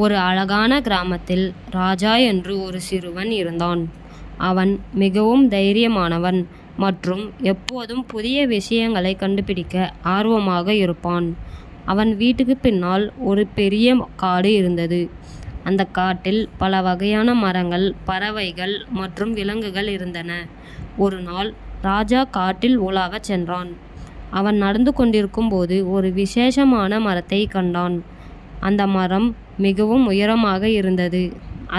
ஒரு அழகான கிராமத்தில் ராஜா என்று ஒரு சிறுவன் இருந்தான். அவன் மிகவும் தைரியமானவன் மற்றும் எப்போதும் புதிய விஷயங்களை கண்டுபிடிக்க ஆர்வமாக இருப்பான். அவன் வீட்டுக்கு பின்னால் ஒரு பெரிய காடு இருந்தது. அந்த காட்டில் பல வகையான மரங்கள், பறவைகள் மற்றும் விலங்குகள் இருந்தன. ஒரு நாள் ராஜா காட்டில் உலாவச் சென்றான். அவன் நடந்து கொண்டிருக்கும் போது ஒரு விசேஷமான மரத்தை கண்டான். அந்த மரம் மிகவும் உயரமாக இருந்தது.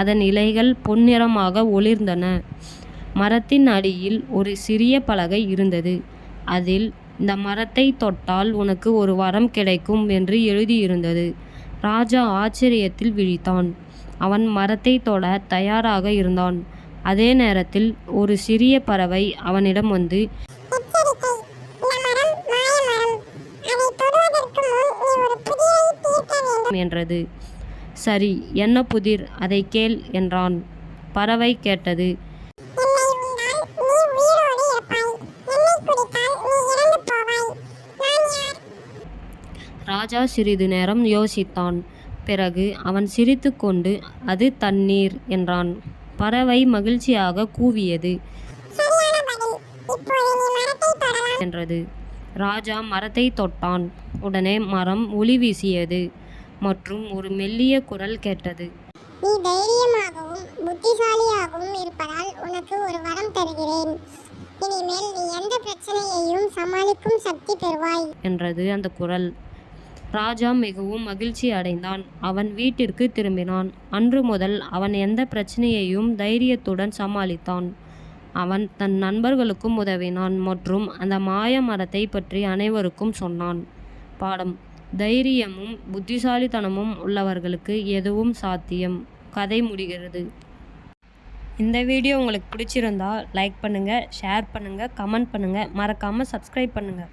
அதன் இலைகள் பொன்னிறமாக ஒளிர்ந்தன. மரத்தின் அடியில் ஒரு சிறிய பலகை இருந்தது. அதில், இந்த மரத்தை தொட்டால் உனக்கு ஒரு வரம் கிடைக்கும் என்று எழுதியிருந்தது. ராஜா ஆச்சரியத்தில் விழித்தான். அவன் மரத்தை தொட தயாராக இருந்தான். அதே நேரத்தில் ஒரு சிறிய பறவை அவனிடம் வந்து என்றது. சரி, என்ன புதிர், அதை கேள் என்றான். பறவை கேட்டது. ராஜா சிறிது நேரம் யோசித்தான். பிறகு அவன் சிரித்துக்கொண்டு, அது தண்ணீர் என்றான். பறவை மகிழ்ச்சியாக கூவியது என்றது. ராஜா மரத்தை தொட்டான். உடனே மரம் ஒளி வீசியது மற்றும் ஒரு மெல்லிய குரல் கேட்டது. நீ தைரியமாகவும் புத்திசாலியாகவும் இருப்பதால் உனக்கு ஒரு வரம் தருகிறேன். இனிமேல் நீ எந்த பிரச்சனையையும் சமாளிக்கும் சக்தி பெறுவாய் என்றது அந்த குரல். ராஜா மிகவும் மகிழ்ச்சி அடைந்தான். அவன் வீட்டிற்கு திரும்பினான். அன்று முதல் அவன் எந்த பிரச்சனையையும் தைரியத்துடன் சமாளித்தான். அவன் தன் நண்பர்களுக்கும் உதவினான் மற்றும் அந்த மாய மரத்தை பற்றி அனைவருக்கும் சொன்னான். பாடம்: தைரியமும் புத்திசாலித்தனமும் உள்ளவர்களுக்கு எதுவும் சாத்தியம். கதை முடிகிறது. இந்த வீடியோ உங்களுக்கு பிடிச்சிருந்தா லைக் பண்ணுங்கள், ஷேர் பண்ணுங்கள், கமெண்ட் பண்ணுங்கள், மறக்காமல் சப்ஸ்கிரைப் பண்ணுங்கள்.